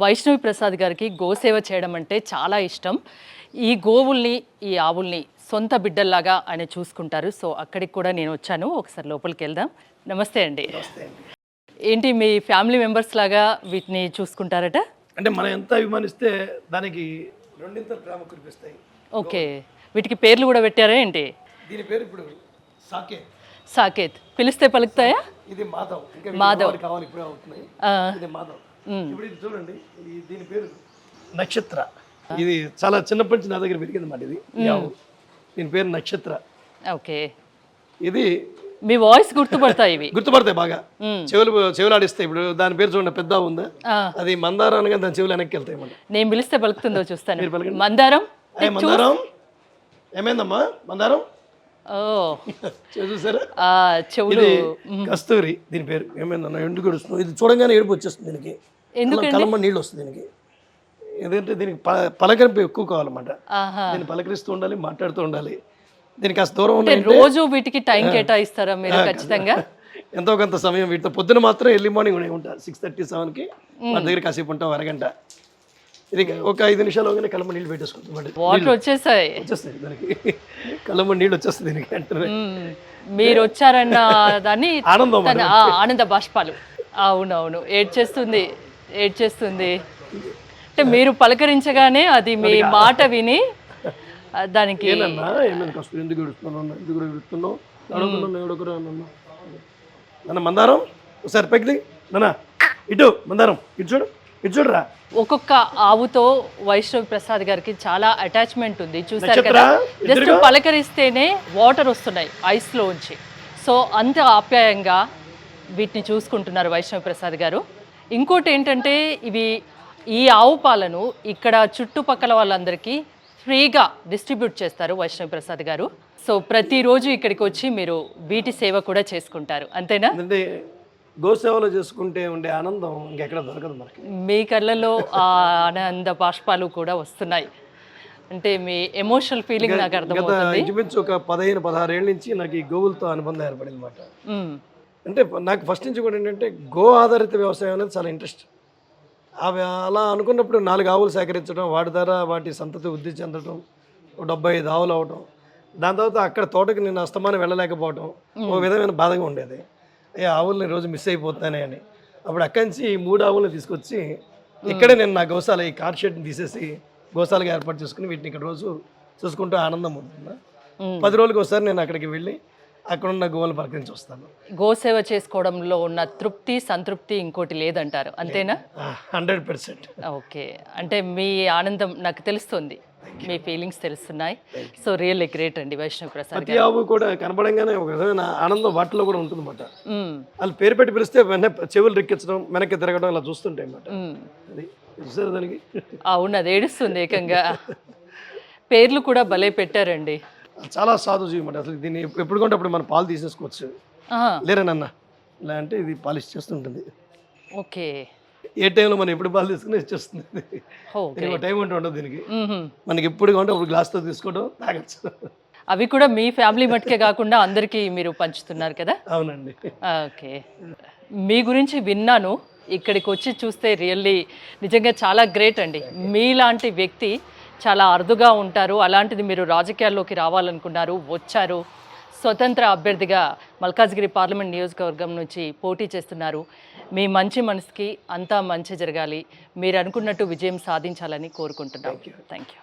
వైష్ణవి ప్రసాద్ గారికి గోసేవ చేయడం అంటే చాలా ఇష్టం. ఈ గోవుల్ని, ఈ ఆవుల్ని సొంత బిడ్డల్లాగా ఆయన చూసుకుంటారు. సో అక్కడికి కూడా నేను వచ్చాను. ఒకసారి లోపలికి వెళ్దాం. నమస్తే అండి. ఏంటి మీ ఫ్యామిలీ మెంబర్స్ లాగా వీటిని చూసుకుంటారట? అంటే మనం ఎంత అభిమానిస్తే దానికి రెండింతలు ప్రేమ కురిపిస్తాయి. ఓకే, వీటికి పేర్లు కూడా పెట్టారా ఏంటి? దీని పేరు ఇప్పుడు సాకేత్. సాకేత్ పిలిస్తే పలుకుతాయా? ఇది మాధవ్. ఇంకా మాధవ్ కావాలి ఇప్పుడే అవుతున్నాయి. ఇది మాధవ్. ఇప్పుడు ఇది చూడండి, దీని పేరు నక్షత్ర. ఇది చాలా చిన్నప్పటి నుంచి నా దగ్గర పెరిగింది మాట. ఇది దీని పేరు నక్షత్ర. ఓకే, ఇది మీ వాయిస్ గుర్తుపడతాయి ఇవి? గుర్తుపడతాయి బాగా. చెవులు ఆడిస్తాయి. ఇప్పుడు దాని పేరు చూడండి, పెద్ద ఉందా, అది మందారం అనగా దాని చెవులు వెనక్కి వెళ్తాయి. నేను పిలిస్తే పలుకుతుందో చూస్తాను. మందారం. మందారం ఏమైందమ్మా? మందారం. ఓ చూసారా? చెవులు. కస్తూరి దీని పేరు. ఏమైందన్న ఎండు గడుస్తుంది. ఇది చూడంగానే ఏడుపు వచ్చేస్తుంది దీనికి. కలమ్మ నీళ్ళు వస్తుంది దీనికి. ఎందుకంటే దీనికి పలకరింపు ఎక్కువ కావాలన్నమాట. దీన్ని పలకరిస్తూ ఉండాలి, మాట్లాడుతూ ఉండాలి. దీనికి కాస్త దూరం ఉంటే రోజు వీటికి టైం కేటాయిస్తారా మీరు? ఖచ్చితంగా ఎంతో కొంత సమయం వీటితో. పొద్దున మాత్రం ఎర్లీ మార్నింగ్ ఉంటా 6:30, 7కి మన దగ్గర కాసేపు ఉంటాం, అరగంట. ఇది ఒక 5 నిమిషాలు అవగానే కలమ నీళ్ళు పెట్టేసుకుంటాం. వాటర్ వచ్చేస్తాయి దానికి. కలమ నీళ్ళు వచ్చేస్తుంది దీనికి అంటే. మీరు వచ్చారన్న దాన్ని ఆనందం, ఆనంద బాష్పాలు. అవునవును, ఏడ్చేస్తుంది. అంటే మీరు పలకరించగానే అది మీ మాట విని దానికి ఎందుకు ఏడుస్తున్నావు నన్న మందారం ఒకసారి పైకి నాన్న ఇటు మందారం ఇటు చూడరా. ఒక్కొక్క ఆవుతో వైష్ణవి ప్రసాద్ గారికి చాలా అటాచ్మెంట్ ఉంది. చూసారు కదా, జస్ట్ పలకరిస్తేనే వాటర్ వస్తున్నాయి ఐస్ లోంచి. సో అంత ఆప్యాయంగా వీటిని చూసుకుంటున్నారు వైష్ణవి ప్రసాద్ గారు. ఇంకోటి ఏంటంటే, ఈ ఆవు పాలను ఇక్కడ చుట్టుపక్కల వాళ్ళందరికీ ఫ్రీగా డిస్ట్రిబ్యూట్ చేస్తారు వైష్ణవి ప్రసాద్ గారు. సో ప్రతిరోజు ఇక్కడికి వచ్చి మీరు వీటి సేవ కూడా చేసుకుంటారు, అంతేనా? అంటే గోసేవలో చేసుకుంటే ఉండే ఆనందం ఇంకెక్కడ దొరకదు మనకి. మీ కళ్ళలో ఆ ఆనంద బాష్పాలు కూడా వస్తున్నాయి. అంటే మీ ఎమోషనల్ ఫీలింగ్ నాకు అర్థమవుతుంది. ఇంచుమించు ఒక 15-16 ఏళ్ళ నుంచి నాకు ఈ గోవులతో అనుబంధం ఏర్పడింది అనమాట. అంటే నాకు ఫస్ట్ నుంచి కూడా ఏంటంటే గో ఆధారిత వ్యవసాయం అనేది చాలా ఇంట్రెస్ట్. అవి అలా అనుకున్నప్పుడు 4 ఆవులు సేకరించడం, వాటి ద్వారా వాటి సంతతి వృద్ధి చెందడం, 75 ఆవులు అవడం. దాని తర్వాత అక్కడ తోటకి నేను అస్తమానం వెళ్ళలేకపోవడం ఓ విధమైన బాధగా ఉండేది. ఆవుల్ని రోజు మిస్ అయిపోతానే అని. అప్పుడు అక్కడి నుంచి ఈ 3 ఆవులను తీసుకొచ్చి ఇక్కడే నేను నా గోశాల ఈ కార్ షెడ్ని తీసేసి గోశాలగా ఏర్పాటు చేసుకుని వీటిని ఇక్కడ రోజు చూసుకుంటూ ఆనందం అవుతుంది. 10 రోజులకి ఒకసారి నేను అక్కడికి వెళ్ళి అక్కడున్న గోవులను పలకరించి వస్తాను. గోసేవ చేసుకోవడంలో ఉన్న తృప్తి, సంతృప్తి ఇంకోటి లేదంటారు, అంతేనా? 100%. ఓకే, అంటే మీ ఆనందం నాకు తెలుస్తుంది, మీ ఫీలింగ్స్ తెలుస్తున్నాయి. సో రియల్లీ గ్రేట్ అండి వైష్ణవి ప్రసాద్. ప్రతి ఆవు కూడా కనపడంగానే ఒక విధమైన ఆనందం వాటిలో కూడా ఉంటుంది అన్నమాట. వాళ్ళు పేరు పెట్టి పిలిస్తే వెంటనే చెవులు రిక్కించడం, వెనక్కి తిరగడం ఇలా చూస్తుంటాయి అన్నమాట. అది చూసారు దానికి. అవును, అది ఏడుస్తుంది ఏకంగా. పేర్లు కూడా భలే పెట్టారండి. చాలా సాధు చేయమాట. అసలు దీన్ని ఎప్పుడు కొంటే అప్పుడు మనం పాలు తీసేసుకోవచ్చు. లేరనన్న ఇలా అంటే ఇది పాలిష్ చేస్తుంటుంది. ఓకే, ఏ టైంలో మనం ఎప్పుడు పాలు తీసుకుని ఇచ్చేస్తుంది. టైం ఉంటే ఉండదు దీనికి. మనకి ఎప్పుడు కొంటే అప్పుడు గ్లాస్తో తీసుకోవడం, తాగచ్చు. అవి కూడా మీ ఫ్యామిలీ మట్టుకే కాకుండా అందరికీ మీరు పంచుతున్నారు కదా? అవునండి. ఓకే, మీ గురించి విన్నాను. ఇక్కడికి వచ్చి చూస్తే రియల్లీ నిజంగా చాలా గ్రేట్ అండి. మీలాంటి వ్యక్తి చాలా అరుదుగా ఉంటారు. అలాంటిది మీరు రాజకీయాల్లోకి రావాలనుకున్నారు, వచ్చారు. స్వతంత్ర అభ్యర్థిగా మల్కాజ్గిరి పార్లమెంట్ నియోజకవర్గం నుంచి పోటీ చేస్తున్నారు. మీ మంచి మనసుకి అంతా మంచి జరగాలి, మీరు అనుకున్నట్టు విజయం సాధించాలని కోరుకుంటున్నాను. Thank you.